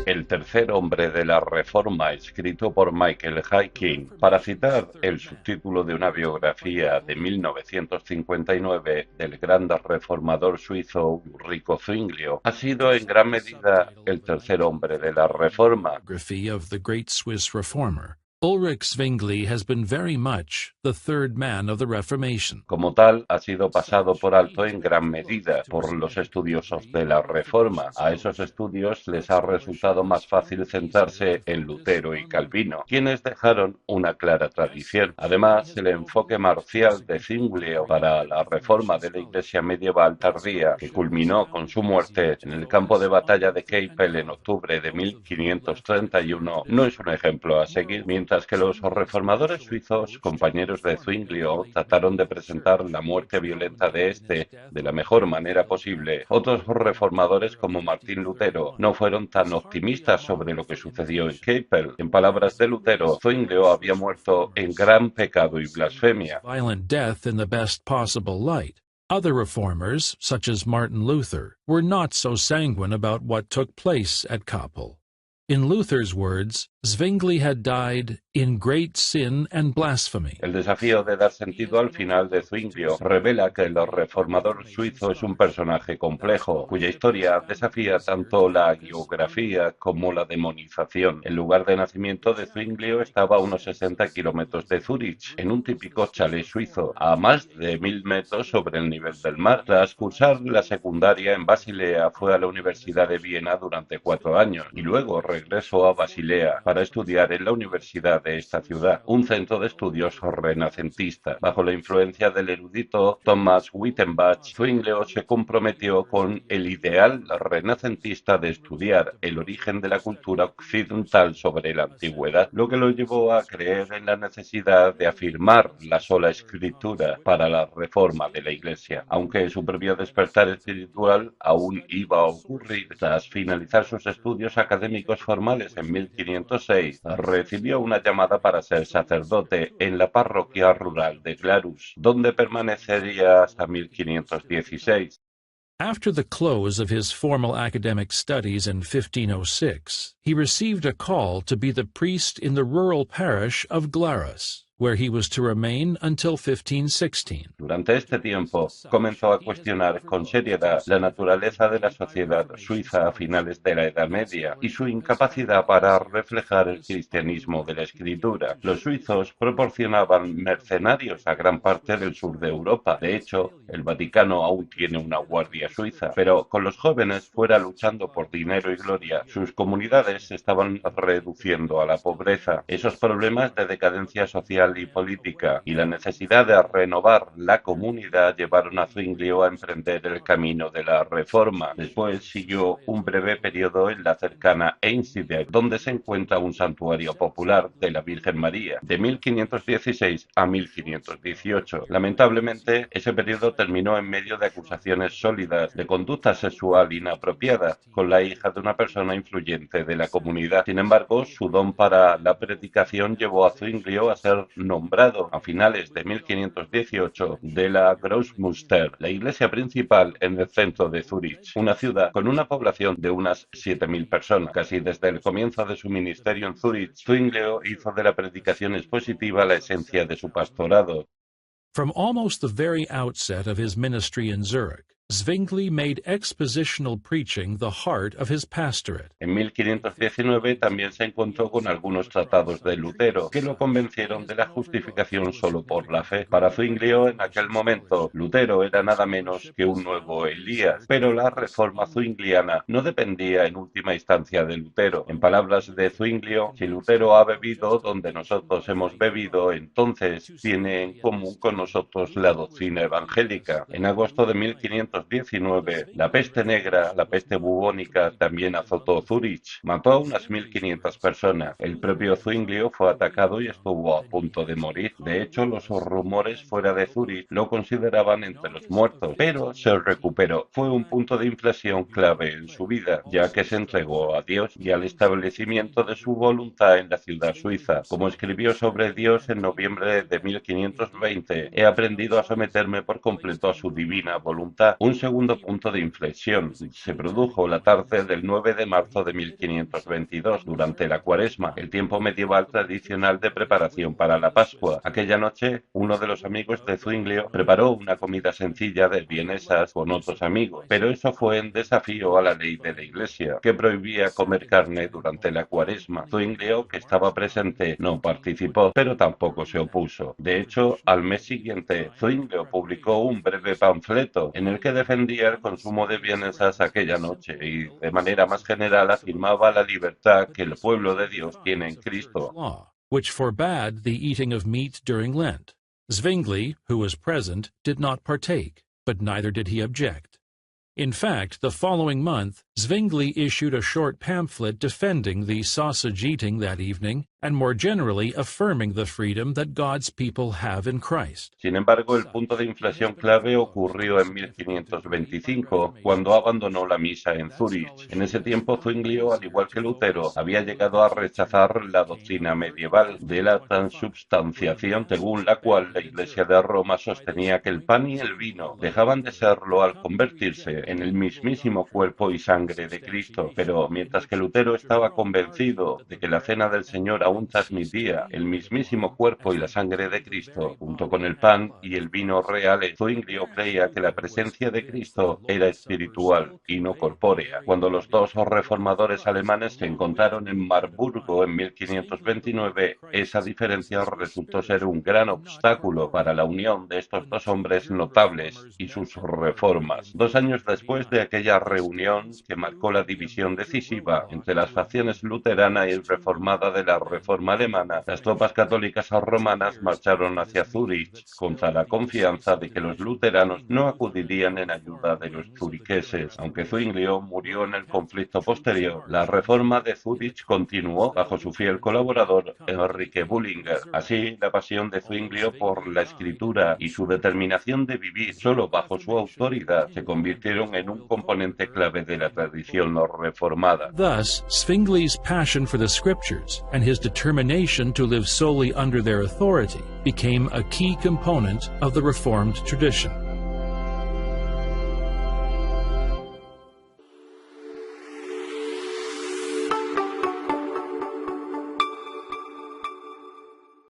El tercer hombre de la Reforma, escrito por Michael Hiking, para citar el subtítulo de una biografía de 1959 del gran reformador suizo Ulrico Zwinglio, ha sido en gran medida el tercer hombre de la Reforma. Of the great Swiss reformer. Ulrich Zwingli has been very much the third man of the Reformation. Como tal, ha sido pasado por alto en gran medida por los estudiosos de la Reforma. A esos estudios les ha resultado más fácil centrarse en Lutero y Calvino, quienes dejaron una clara tradición. Además, el enfoque marcial de Zwinglio para la reforma de la Iglesia medieval tardía, que culminó con su muerte en el campo de batalla de Keipel en octubre de 1531, no es un ejemplo a seguir, mientras que los reformadores suizos, compañeros de Zwinglio, trataron de presentar la muerte violenta de este de la mejor manera posible. Otros reformadores, como Martín Lutero, no fueron tan optimistas sobre lo que sucedió en Keipel. En palabras de Lutero, Zwinglio había muerto en gran pecado y blasfemia. Violent death in the best possible light. Other reformers, such as Martin Luther, were not so sanguine about what took place at Kappel. In Luther's words, Zwingli had died in great sin and blasphemy. El desafío de dar sentido al final de Zwinglio revela que el reformador suizo es un personaje complejo, cuya historia desafía tanto la hagiografía como la demonización. El lugar de nacimiento de Zwinglio estaba a unos 60 kilómetros de Zúrich, en un típico chalet suizo, a más de 1000 metros sobre el nivel del mar. Tras cursar la secundaria en Basilea, fue a la Universidad de Viena durante 4 años y luego regresó a Basilea para estudiar en la universidad de esta ciudad, un centro de estudios renacentista. Bajo la influencia del erudito Thomas Wittenbach, Zwinglio se comprometió con el ideal renacentista de estudiar el origen de la cultura occidental sobre la antigüedad, lo que lo llevó a creer en la necesidad de afirmar la sola escritura para la reforma de la Iglesia. Aunque su propio despertar espiritual aún iba a ocurrir, tras finalizar sus estudios académicos formales en 1506, recibió una llamada para ser sacerdote en la parroquia rural de Glarus, donde permanecería hasta 1516. After the close of his formal academic studies in 1506, he received a call to be the priest in the rural parish of Glarus, where he was to remain until 1516. Durante este tiempo comenzó a cuestionar con seriedad la naturaleza de la sociedad suiza a finales de la Edad Media y su incapacidad para reflejar el cristianismo de la Escritura. Los suizos proporcionaban mercenarios a gran parte del sur de Europa. De hecho, el Vaticano aún tiene una guardia suiza, pero con los jóvenes fuera luchando por dinero y gloria, sus comunidades se estaban reduciendo a la pobreza. Esos problemas de decadencia social y política y la necesidad de renovar la comunidad llevaron a Zwinglio a emprender el camino de la reforma. Después siguió un breve periodo en la cercana Einsiedeln, donde se encuentra un santuario popular de la Virgen María, de 1516 a 1518. Lamentablemente, ese periodo terminó en medio de acusaciones sólidas de conducta sexual inapropiada con la hija de una persona influyente de la comunidad. Sin embargo, su don para la predicación llevó a Zwinglio a ser nombrado a finales de 1518 de la Großmünster, la iglesia principal en el centro de Zúrich, una ciudad con una población de unas 7000 personas. Casi desde el comienzo de su ministerio en Zúrich, Zwinglio hizo de la predicación expositiva la esencia de su pastorado. From almost the very outset of his ministry in Zurich, Zwingli made expositional preaching the heart of his pastorate. En 1519 también se encontró con algunos tratados de Lutero que lo convencieron de la justificación solo por la fe. Para Zwinglio, en aquel momento, Lutero era nada menos que un nuevo Elías, pero la reforma zwingliana no dependía en última instancia de Lutero. En palabras de Zwinglio, si Lutero ha bebido donde nosotros hemos bebido, entonces tiene en común con nosotros la doctrina evangélica. En agosto de 1519, la peste negra, la peste bubónica, también azotó Zúrich. Mató a unas 1500 personas. El propio Zwinglio fue atacado y estuvo a punto de morir. De hecho, los rumores fuera de Zúrich lo consideraban entre los muertos, pero se recuperó. Fue un punto de inflexión clave en su vida, ya que se entregó a Dios y al establecimiento de su voluntad en la ciudad suiza. Como escribió sobre Dios en noviembre de 1520, he aprendido a someterme por completo a su divina voluntad. Un segundo punto de inflexión se produjo la tarde del 9 de marzo de 1522, durante la Cuaresma, el tiempo medieval tradicional de preparación para la Pascua. Aquella noche, uno de los amigos de Zuinglio preparó una comida sencilla de vienesas con otros amigos, pero eso fue en desafío a la ley de la Iglesia, que prohibía comer carne durante la Cuaresma. Zuinglio, que estaba presente, no participó, pero tampoco se opuso. De hecho, al mes siguiente, Zuinglio publicó un breve panfleto en el que defendía el consumo de vienesas aquella noche y, de manera más general, afirmaba la libertad que el pueblo de Dios tiene en Cristo. Law, which forbade the eating of meat during Lent. Zwingli, who was present, did not partake, but neither did he object. In fact, the following month, Zwingli issued a short pamphlet defending the sausage eating that evening and more generally affirming the freedom that God's people have in Christ. Sin embargo, el punto de inflexión clave ocurrió en 1525, cuando abandonó la misa en Zúrich. En ese tiempo, Zwinglio, al igual que Lutero, había llegado a rechazar la doctrina medieval de la transubstanciación, según la cual la Iglesia de Roma sostenía que el pan y el vino dejaban de serlo al convertirse en el mismísimo cuerpo y sangre de Cristo. Pero mientras que Lutero estaba convencido de que la cena del Señor aún transmitía el mismísimo cuerpo y la sangre de Cristo, junto con el pan y el vino reales, Zwinglio creía que la presencia de Cristo era espiritual y no corpórea. Cuando los dos reformadores alemanes se encontraron en Marburgo en 1529, esa diferencia resultó ser un gran obstáculo para la unión de estos dos hombres notables y sus reformas. 2 años después de aquella reunión, que marcó la división decisiva entre las facciones luterana y reformada de la Reforma alemana, las tropas católicas romanas marcharon hacia Zúrich contra la confianza de que los luteranos no acudirían en ayuda de los zuricheses. Aunque Zwinglio murió en el conflicto posterior, la Reforma de Zúrich continuó bajo su fiel colaborador Enrique Bullinger. Así, la pasión de Zwinglio por la escritura y su determinación de vivir solo bajo su autoridad se convirtieron en un componente clave de la tradición reformada. Thus, Zwingli's passion for the scriptures and his determination to live solely under their authority became a key component of the Reformed tradition.